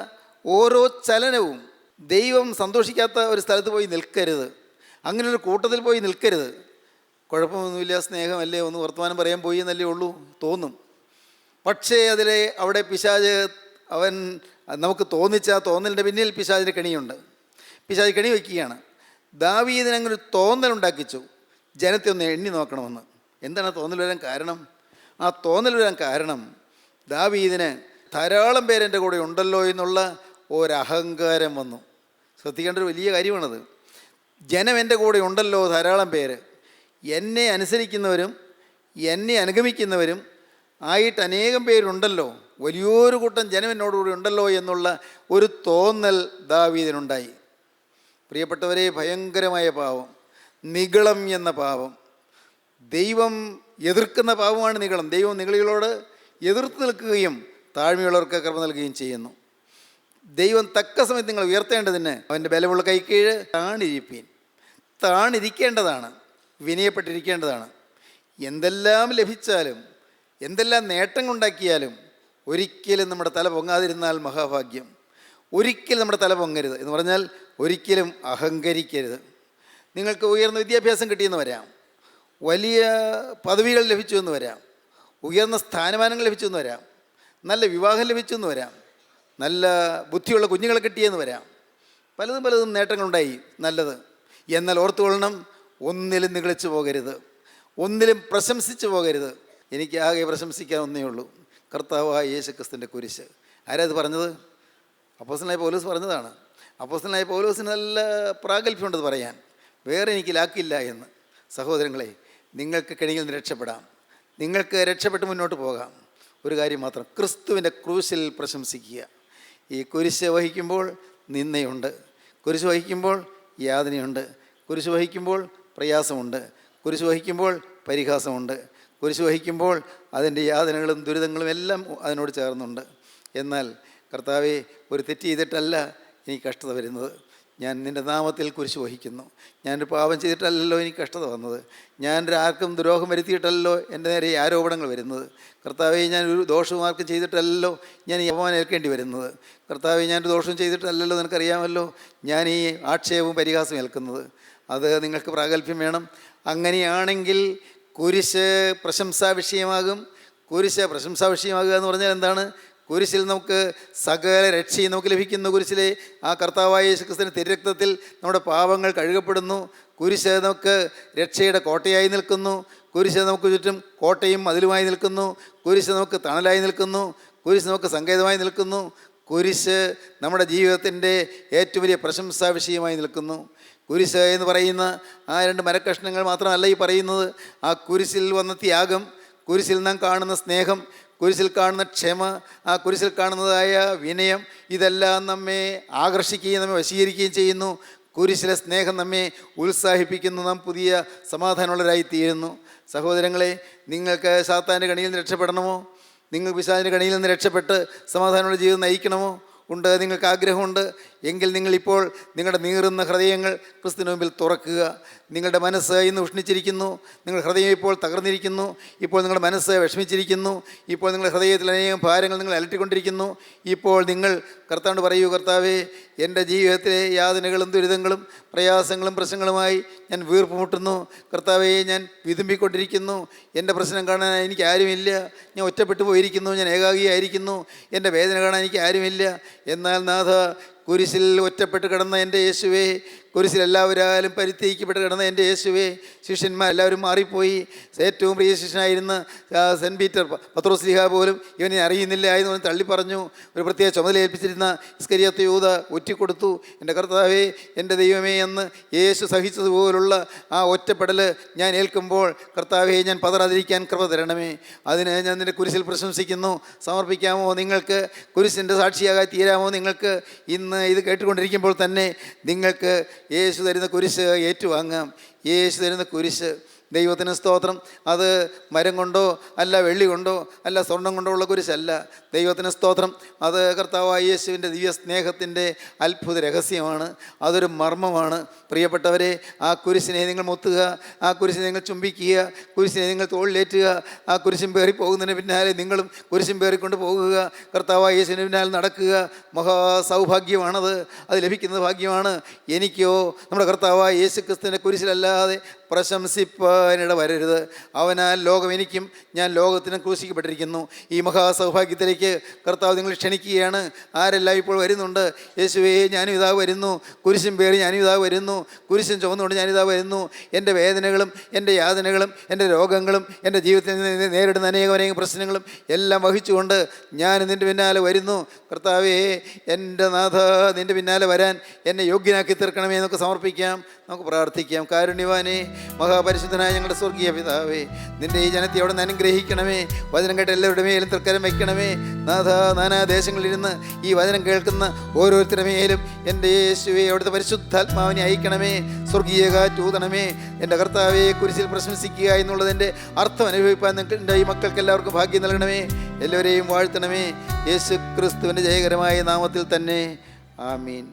ഓരോ ചലനവും. ദൈവം സന്തോഷിക്കാത്ത ഒരു സ്ഥലത്ത് പോയി നിൽക്കരുത്, അങ്ങനെ ഒരു കൂട്ടത്തിൽ പോയി നിൽക്കരുത്. കുഴപ്പമൊന്നുമില്ല, സ്നേഹമല്ലേ, ഒന്ന് വർത്തമാനം പറയാൻ പോയി എന്നല്ലേ ഉള്ളൂ തോന്നും. പക്ഷേ അവിടെ പിശാച് അവൻ നമുക്ക് തോന്നിച്ച ആ തോന്നലിൻ്റെ പിന്നിൽ പിശാചിൻ്റെ കെണിയുണ്ട്. പിശാച് കെണി വയ്ക്കുകയാണ്. ദാവീദിന് അങ്ങനെ ഒരു തോന്നലുണ്ടാക്കിച്ചു, ജനത്തെ ഒന്ന് എണ്ണി നോക്കണമെന്ന്. എന്താണ് ആ തോന്നൽ വരാൻ കാരണം? ആ തോന്നൽ വരാൻ കാരണം ദാവീദിന് ധാരാളം പേരെൻ്റെ കൂടെ ഉണ്ടല്ലോ എന്നുള്ള ഒരഹങ്കാരം വന്നു. ശ്രദ്ധിക്കേണ്ട ഒരു വലിയ കാര്യമാണത്. ജനം എൻ്റെ കൂടെ ഉണ്ടല്ലോ, ധാരാളം പേര് എന്നെ അനുസരിക്കുന്നവരും എന്നെ അനുഗമിക്കുന്നവരും ആയിട്ട് അനേകം പേരുണ്ടല്ലോ, വലിയൊരു കൂട്ടം ജനം എന്നോടുകൂടി ഉണ്ടല്ലോ എന്നുള്ള ഒരു തോന്നൽ ദാവീദിനുണ്ടായി. പ്രിയപ്പെട്ടവരെ, ഭയങ്കരമായ പാവം, നിഗളം എന്ന പാവം. ദൈവം എതിർക്കുന്ന പാവമാണ് നിഗളം. ദൈവം നിഗളികളോട് എതിർത്ത് നിൽക്കുകയും താഴ്മയുള്ളവർക്ക് കൃപ നൽകുകയും ചെയ്യുന്നു. ദൈവം തക്ക സമയത്ത് നിങ്ങൾ ഉയർത്തേണ്ടതിന് അവൻ്റെ ബലമുള്ള കൈക്കീഴ് താണിരിപ്പീൻ. താണിരിക്കേണ്ടതാണ്, വിനയപ്പെട്ടിരിക്കേണ്ടതാണ്. എന്തെല്ലാം ലഭിച്ചാലും എന്തെല്ലാം നേട്ടങ്ങളുണ്ടാക്കിയാലും ഒരിക്കലും നമ്മുടെ തല പൊങ്ങാതിരുന്നാൽ മഹാഭാഗ്യം. ഒരിക്കലും നമ്മുടെ തല പൊങ്ങരുത് എന്ന് പറഞ്ഞാൽ ഒരിക്കലും അഹങ്കരിക്കരുത്. നിങ്ങൾക്ക് ഉയർന്ന വിദ്യാഭ്യാസം കിട്ടിയെന്ന് വരാം, വലിയ പദവികൾ ലഭിച്ചു എന്ന് വരാം, ഉയർന്ന സ്ഥാനമാനങ്ങൾ ലഭിച്ചു എന്ന് വരാം, നല്ല വിവാഹം ലഭിച്ചു എന്ന് വരാം, നല്ല ബുദ്ധിയുള്ള കുഞ്ഞുങ്ങളെ കിട്ടിയെന്ന് വരാം, പലതും നേട്ടങ്ങളുണ്ടായി, നല്ലത്. എന്നാൽ ഓർത്തുകൊള്ളണം, ഒന്നിലും നിഗളിച്ചു പോകരുത്, ഒന്നിലും പ്രശംസിച്ചു പോകരുത്. എനിക്ക് ആകെ പ്രശംസിക്കാൻ ഒന്നേ ഉള്ളൂ, കർത്താവായ യേശുക്രിസ്തുവിൻ്റെ കുരിശ്. ആരാത് പറഞ്ഞത്? അപ്പോസ്തലനായ പൗലോസ് പറഞ്ഞതാണ്. അപ്പോസ്തലനായ പൗലോസിന് നല്ല പ്രാഗൽഭ്യമുണ്ടത് പറയാൻ. വേറെ എനിക്ക് ലാക്കില്ല എന്ന്. സഹോദരങ്ങളെ, നിങ്ങൾക്ക് കെണിയിൽ നിന്ന് രക്ഷപ്പെടാം, നിങ്ങൾക്ക് രക്ഷപ്പെട്ട് മുന്നോട്ട് പോകാം. ഒരു കാര്യം മാത്രം, ക്രിസ്തുവിൻ്റെ ക്രൂശിൽ പ്രശംസിക്കുക. ഈ കുരിശ് വഹിക്കുമ്പോൾ നിന്ദയുണ്ട്, കുരിശ് വഹിക്കുമ്പോൾ യാതനയുണ്ട്, കുരിശ് വഹിക്കുമ്പോൾ പ്രയാസമുണ്ട്, കുരിശ് വഹിക്കുമ്പോൾ പരിഹാസമുണ്ട്, കുരിശ് വഹിക്കുമ്പോൾ അതിൻ്റെ യാതനകളും ദുരിതങ്ങളും എല്ലാം അതിനോട് ചേർന്നുണ്ട്. എന്നാൽ കർത്താവേ, ഒരു തെറ്റ് ചെയ്തിട്ടല്ല എനിക്ക് കഷ്ടത വരുന്നത്, ഞാൻ നിൻ്റെ നാമത്തിൽ കുരിശ് വഹിക്കുന്നു. ഞാനൊരു പാപം ചെയ്തിട്ടല്ലല്ലോ എനിക്ക് കഷ്ടത വന്നത്, ഞാൻ ആർക്കും ദ്രോഹം വരുത്തിയിട്ടല്ലോ എൻ്റെ നേരെ ഈ ആരോപണങ്ങൾ വരുന്നത്. കർത്താവെ, ഞാനൊരു ദോഷവും ആർക്കും ചെയ്തിട്ടല്ലല്ലോ ഞാൻ ഈ അപമാനം ഏൽക്കേണ്ടി വരുന്നത്. കർത്താവെ, ഞാനൊരു ദോഷവും ചെയ്തിട്ടല്ലല്ലോ, നിനക്കറിയാമല്ലോ ഞാൻ ഈ ആക്ഷേപവും പരിഹാസവും ഏൽക്കുന്നത്. അത് നിങ്ങൾക്ക് പ്രാഗൽഭ്യം വേണം. അങ്ങനെയാണെങ്കിൽ കുരിശ് പ്രശംസാ വിഷയമാകും. കുരിശ് പ്രശംസാ വിഷയമാകുക എന്ന് പറഞ്ഞാൽ എന്താണ്? കുരിശിൽ നമുക്ക് സകല രക്ഷയും നമുക്ക് ലഭിക്കുന്നു. കുരിശിലെ ആ കർത്താവായ യേശുക്രിസ്തുവിൻ്റെ തിരുരക്തത്തിൽ നമ്മുടെ പാപങ്ങൾ കഴുകപ്പെടുന്നു. കുരിശ് നമുക്ക് രക്ഷയുടെ കോട്ടയായി നിൽക്കുന്നു. കുരിശ് നമുക്ക് ചുറ്റും കോട്ടയും മതിലുമായി നിൽക്കുന്നു. കുരിശ് നമുക്ക് തണലായി നിൽക്കുന്നു. കുരിശ് നമുക്ക് സങ്കേതമായി നിൽക്കുന്നു. കുരിശ് നമ്മുടെ ജീവിതത്തിൻ്റെ ഏറ്റവും വലിയ പ്രശംസാ വിഷയമായി നിൽക്കുന്നു. കുരിശ് എന്ന് പറയുന്ന ആ രണ്ട് മരക്കഷ്ണങ്ങൾ മാത്രമല്ല ഈ പറയുന്നത്. ആ കുരിശിൽ വന്ന ത്യാഗം, കുരിശിൽ നാം കാണുന്ന സ്നേഹം, കുരിശിൽ കാണുന്ന ക്ഷമ, ആ കുരിശിൽ കാണുന്നതായ വിനയം, ഇതെല്ലാം നമ്മെ ആകർഷിക്കുകയും നമ്മെ വശീകരിക്കുകയും ചെയ്യുന്നു. കുരിശിലെ സ്നേഹം നമ്മെ ഉത്സാഹിപ്പിക്കുന്നു. നാം പുതിയ സമാധാനമുള്ളവരായിത്തീരുന്നു. സഹോദരങ്ങളെ, നിങ്ങൾക്ക് സാത്താൻ്റെ കണിയിൽ നിന്ന് രക്ഷപ്പെടണമോ? നിങ്ങൾ പിശാചിൻ്റെ കണിയിൽ നിന്ന് രക്ഷപ്പെട്ട് സമാധാനമുള്ള ജീവിതം നയിക്കണമോ? ഉണ്ട്, നിങ്ങൾക്ക് ആഗ്രഹമുണ്ട് എങ്കിൽ നിങ്ങളിപ്പോൾ നിങ്ങളുടെ നീറുന്ന ഹൃദയങ്ങൾ ക്രിസ്തുവിന് മുമ്പിൽ തുറക്കുക. നിങ്ങളുടെ മനസ്സ് ഇന്ന് ഉഷ്ണിച്ചിരിക്കുന്നു, നിങ്ങളുടെ ഹൃദയം ഇപ്പോൾ തകർന്നിരിക്കുന്നു, ഇപ്പോൾ നിങ്ങളുടെ മനസ്സ് വിഷമിച്ചിരിക്കുന്നു, ഇപ്പോൾ നിങ്ങളുടെ ഹൃദയത്തിൽ അനേകം ഭാരങ്ങൾ നിങ്ങൾ അലട്ടിക്കൊണ്ടിരിക്കുന്നു. ഇപ്പോൾ നിങ്ങൾ കർത്താവിനോട് പറയൂ, കർത്താവേ, എൻ്റെ ജീവിതത്തിലെ യാതനകളും ദുരിതങ്ങളും പ്രയാസങ്ങളും പ്രശ്നങ്ങളുമായി ഞാൻ വീർപ്പുമുട്ടുന്നു. കർത്താവേ, ഞാൻ വിതുമ്പിക്കൊണ്ടിരിക്കുന്നു. എൻ്റെ പ്രശ്നം കാണാൻ എനിക്ക് ആരുമില്ല. ഞാൻ ഒറ്റപ്പെട്ടു പോയിരിക്കുന്നു, ഞാൻ ഏകാഗിയായിരിക്കുന്നു. എൻ്റെ വേദന കാണാൻ എനിക്ക് ആരുമില്ല. എന്നാൽ നാഥ, കുരിശിൽ ഒറ്റപ്പെട്ട് കിടന്ന എൻ്റെ യേശുവേ, കുരിശിൽ എല്ലാവരാലും പരിത്യജിക്കപ്പെട്ട് കിടന്ന എൻ്റെ യേശുവേ, ശിഷ്യന്മാർ എല്ലാവരും മാറിപ്പോയി. ഏറ്റവും പ്രിയ ശിഷ്യനായിരുന്ന സെൻറ്റ് പീറ്റർ പത്രോസ്ലീഹ പോലും ഇവനെ അറിയുന്നില്ല എന്ന് തള്ളി പറഞ്ഞു. ഒരു പ്രത്യേക ചുമതല ഏൽപ്പിച്ചിരുന്ന ഇസ്കരിയോത്ത് യൂദ ഒറ്റിക്കൊടുത്തു. എൻ്റെ കർത്താവേ, എൻ്റെ ദൈവമേ എന്ന് യേശു സഹിച്ചതുപോലുള്ള ആ ഒറ്റപ്പെടൽ ഞാൻ ഏൽക്കുമ്പോൾ കർത്താവേ, ഞാൻ പതറാതിരിക്കാൻ കൃപ തരണമേ. അതിന് ഞാൻ നിൻ്റെ കുരിശിൽ പ്രശംസിക്കുന്നു. സമർപ്പിക്കാമോ നിങ്ങൾക്ക്? കുരിശിൻ്റെ സാക്ഷിയാകാൻ തീരാമോ നിങ്ങൾക്ക്? ഇന്ന് ഇത് കേട്ടുകൊണ്ടിരിക്കുമ്പോൾ തന്നെ നിങ്ങൾക്ക് യേശു തരുന്ന കുരിശ് ഏറ്റുവാങ്ങാം. യേശു തരുന്ന കുരിശ് ദൈവത്തിന് സ്തോത്രം. അത് മരം കൊണ്ടോ അല്ല, വെള്ളി കൊണ്ടോ അല്ല, സ്വർണം കൊണ്ടോ ഉള്ള കുരിശല്ല. ദൈവത്തിന് സ്തോത്രം. അത് കർത്താവായ യേശുവിൻ്റെ ദിവ്യ സ്നേഹത്തിൻ്റെ അത്ഭുത രഹസ്യമാണ്. അതൊരു മർമ്മമാണ്. പ്രിയപ്പെട്ടവരെ, ആ കുരിശിനെ നിങ്ങൾ മുത്തുക, ആ കുരിശിനെ നിങ്ങൾ ചുംബിക്കുക, കുരിശിനെ നിങ്ങൾ തോളിലേറ്റുക. ആ കുരിശും പേറി പോകുന്നതിന് പിന്നാലെ നിങ്ങളും കുരിശും പേറിക്കൊണ്ട് പോകുക. കർത്താവായ യേശുവിന് പിന്നാലെ നടക്കുക. മഹാസൗഭാഗ്യമാണത്. അത് ലഭിക്കുന്നത് ഭാഗ്യമാണ്. എനിക്കോ നമ്മുടെ കർത്താവായ യേശു ക്രിസ്തുവിൻ്റെ കുരിശിലല്ലാതെ പ്രശംസിപ്പാനിട വരരുത്. അവനാൽ ലോകം എനിക്കും ഞാൻ ലോകത്തിനും ക്രൂശിക്കപ്പെട്ടിരിക്കുന്നു. ഈ മഹാസൗഭാഗ്യത്തിലേക്ക് കർത്താവ് നിങ്ങൾ ക്ഷണിക്കുകയാണ്. ആരെല്ലാം ഇപ്പോൾ വരുന്നുണ്ട്? യേശുവേ, ഞാനും ഇതാ വരുന്നു. കുരിശും പേറി ഞാനും ഇതാ വരുന്നു. കുരിശും ചുമന്നുകൊണ്ട് ഞാനിതാ വരുന്നു. എൻ്റെ വേദനകളും എൻ്റെ യാതനകളും എൻ്റെ രോഗങ്ങളും എൻ്റെ ജീവിതത്തിൽ നേരിടുന്ന അനേകം പ്രശ്നങ്ങളും എല്ലാം വഹിച്ചുകൊണ്ട് ഞാൻ നിൻ്റെ പിന്നാലെ വരുന്നു. കർത്താവേ, എൻ്റെ നാഥ, നിൻ്റെ പിന്നാലെ വരാൻ എന്നെ യോഗ്യനാക്കി തീർക്കണമേ എന്നൊക്കെ സമർപ്പിക്കാം. നമുക്ക് പ്രാർത്ഥിക്കാം. കാരുണ്യവാനേ, മഹാപരിശുദ്ധനായ ഞങ്ങളുടെ സ്വർഗീയ പിതാവേ, നിൻ്റെ ഈ ജനത്തെ അവിടെ നിന്ന് അനുഗ്രഹിക്കണമേ. വചനം കേട്ട എല്ലാവരുടെ മേലും തൃക്കരം വയ്ക്കണമേ. നാഥ, നാനാദേശങ്ങളിലിരുന്ന് ഈ വചനം കേൾക്കുന്ന ഓരോരുത്തരുടെ മേലും എൻ്റെ യേശുവേ അവിടുത്തെ പരിശുദ്ധാത്മാവിനെ അയക്കണമേ. സ്വർഗീയ കാറ്റൂതണമേ. എൻ്റെ കർത്താവെ, കുരിശിൽ പ്രശംസിക്കുക എന്നുള്ളതിൻ്റെ അർത്ഥം അനുഭവിപ്പാൻ എൻ്റെ ഈ മക്കൾക്ക് എല്ലാവർക്കും ഭാഗ്യം നൽകണമേ. എല്ലാവരെയും വാഴ്ത്തണമേ. യേശു ക്രിസ്തുവിൻ്റെ ജയകരമായ നാമത്തിൽ തന്നെ. ആമീൻ.